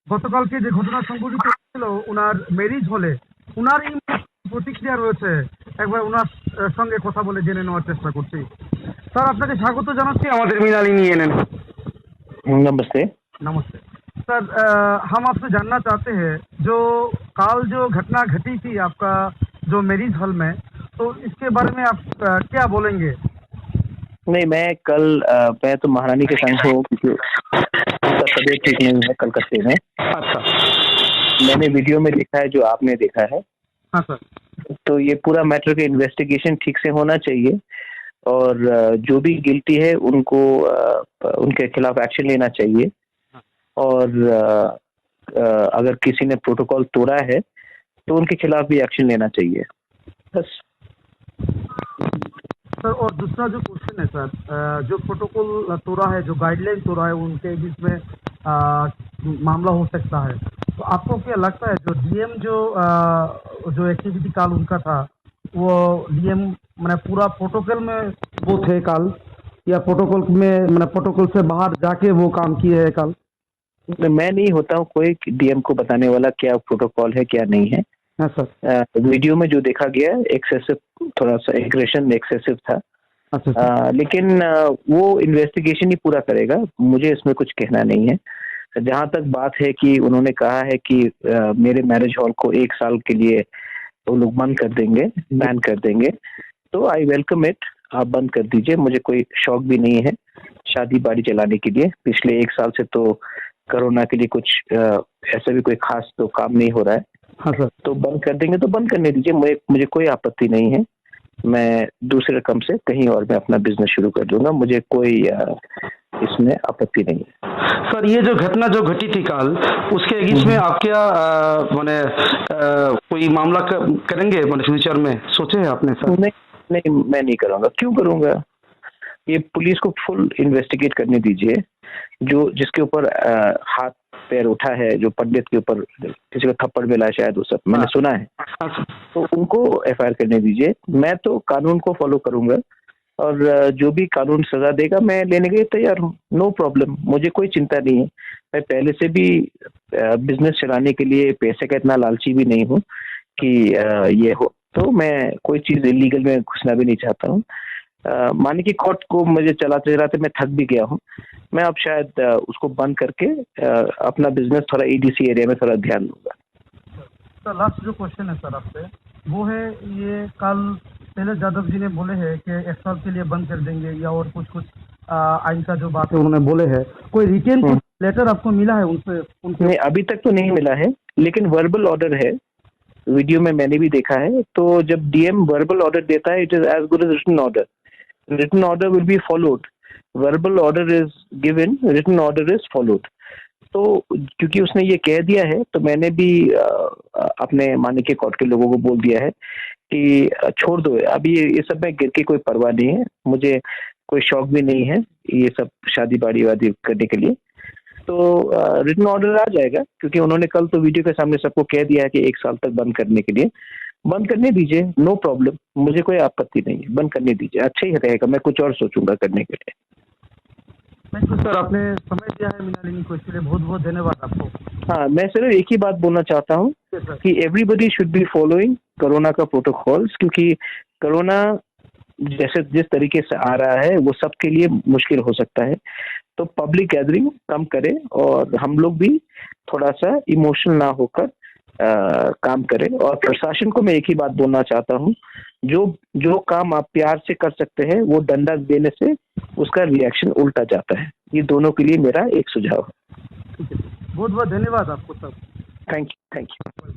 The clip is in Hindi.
গতকালকে যে ঘটনা সংঘটিত হয়েছিল উনার ম্যারিজ হলে, উনার এই প্রতিক্রিয়া রয়েছে, একবার উনার সঙ্গে কথা বলে জেনে নেওয়ার চেষ্টা করছি। স্যার, আপনাকে স্বাগত জানাচ্ছি আমাদের মৃণালিনী এনএন। नमस्ते। नमस्ते सर। हम आपसे जानना चाहते हैं जो काल जो घटना घटी थी आपका जो मैरिज हॉल में, तो इसके बारे में आप क्या बोलेंगे? नहीं, मैं तो महारानी के संग हूँ क्योंकि उनका तबीयत ठीक नहीं है कलकत्ते में। अच्छा। मैंने वीडियो में देखा है जो आपने देखा है। हाँ सर। तो ये पूरा मैटर का इन्वेस्टिगेशन ठीक से होना चाहिए और जो भी गिल्टी है उनको उनके खिलाफ एक्शन लेना चाहिए और अगर किसी ने प्रोटोकॉल तोड़ा है तो उनके खिलाफ भी एक्शन लेना चाहिए, बस। सर, और दूसरा जो क्वेश्चन है सर, जो प्रोटोकॉल तोड़ा है, जो गाइडलाइन तोड़ा है, उनके बीच में मामला हो सकता है, तो आपको क्या लगता है जो डीएम जो एक्टिविटी काल उनका था, वो डीएम मैंने पूरा प्रोटोकॉल में वो थे काल, या प्रोटोकॉल में मैंने प्रोटोकॉल से बाहर जाके वो काम किए है काल? मैं नहीं होता हूँ कोई डीएम को बताने वाला क्या प्रोटोकॉल है क्या नहीं है। हाँ सर। वीडियो में जो देखा गया एक्सेसिव, थोड़ा सा एग्रेशन एक्सेसिव था। अच्छा। लेकिन वो इन्वेस्टिगेशन ही पूरा करेगा, मुझे इसमें कुछ कहना नहीं है। जहाँ तक बात है कि उन्होंने कहा है कि मेरे मैरिज हॉल को 1 साल के लिए वो लोग बंद कर देंगे, बैन कर देंगे, तो आई वेलकम इट। आप बंद कर दीजिए, मुझे कोई शौक भी नहीं है शादी बाड़ी चलाने के लिए। पिछले 1 साल से तो कोरोना के लिए कुछ ऐसा भी कोई खास तो काम नहीं हो रहा है। हाँ सर। तो बंद कर देंगे तो बंद करने दीजिए, मुझे कोई आपत्ति नहीं है। मैं दूसरे रकम से कहीं और मैं अपना बिजनेस शुरू कर दूंगा, मुझे कोई इसमें आपत्ति नहीं है। सर, ये जो घटना जो घटी थी काल, उसके अगेंस्ट में आप क्या माने कोई मामला करेंगे माने फ्यूचर में, सोचे हैं आपने सर? नहीं, मैं नहीं करूंगा। क्यों करूंगा? ये पुलिस को फुल इन्वेस्टिगेट करने दीजिए। जो जिसके ऊपर हाथ पैर उठा है, जो पंडित के ऊपर किसी को थप्पड़ मिला शायद, वो सब मैंने सुना है, तो उनको एफआईआर करने दीजिए। मैं तो कानून को फॉलो करूंगा और जो भी कानून सजा देगा मैं लेने के लिए तैयार हूँ, नो प्रॉब्लम। मुझे कोई चिंता नहीं है। मैं पहले से भी बिजनेस चलाने के लिए पैसे का इतना लालची भी नहीं हूँ कि ये हो, तो मैं कोई चीज इलीगल में घुसना भी नहीं चाहता हूँ। माने कि कोर्ट को मुझे चलाते चलाते मैं थक भी गया हूँ। मैं अब शायद उसको बंद करके अपना बिजनेस थोड़ा ईडीसी एरिया में थोड़ा ध्यान दूंगा। सर, लास्ट जो क्वेश्चन है सर आपसे, वो है ये कल शैलेश यादव जी ने बोले हैं कि 1 साल के लिए बंद कर देंगे, या और कुछ आइन का जो बात है उन्होंने बोले हैं, कोई रिटेन लेटर आपको मिला है उनसे? नहीं, अभी तक तो नहीं मिला है, लेकिन वर्बल ऑर्डर है। वीडियो में मैंने भी देखा है। तो जब डीएम वर्बल ऑर्डर देता है, it is as good as written order. Written order will be followed. Verbal order is given, written order is followed. तो क्योंकि उसने ये कह दिया है, तो मैंने भी अपने माने के कोर्ट के लोगों को बोल दिया है कि छोड़ दो, अभी ये सब में गिर के कोई परवाह नहीं है, मुझे कोई शौक भी नहीं है ये सब शादी बाड़ी वादी करने के लिए। तो रिटन ऑर्डर आ जाएगा, क्योंकि उन्होंने कल तो वीडियो के सामने सबको कह दिया है कि 1 साल तक बंद करने के लिए। बंद करने दीजिए, नो प्रॉब्लम, मुझे कोई आपत्ति नहीं है, बंद करने दीजिए, अच्छा ही रहेगा। मैं कुछ और सोचूंगा करने के लिए। थैंक यू सर, आपने समय दिया है मृणालिनी को, इसके लिए बहुत बहुत धन्यवाद आपको। हाँ, मैं सिर्फ एक ही बात बोलना चाहता हूँ कि everybody should be following corona का प्रोटोकॉल्स, क्योंकि कोरोना जैसे जिस तरीके से आ रहा है वो सबके लिए मुश्किल हो सकता है। तो पब्लिक गैदरिंग कम करें और हम लोग भी थोड़ा सा इमोशनल ना होकर काम करें। और प्रशासन को मैं एक ही बात बोलना चाहता हूँ, जो काम आप प्यार से कर सकते हैं वो डंडा देने से उसका रिएक्शन उल्टा जाता है। ये दोनों के लिए मेरा एक सुझाव है। बहुत बहुत धन्यवाद आपको सर। Thank you.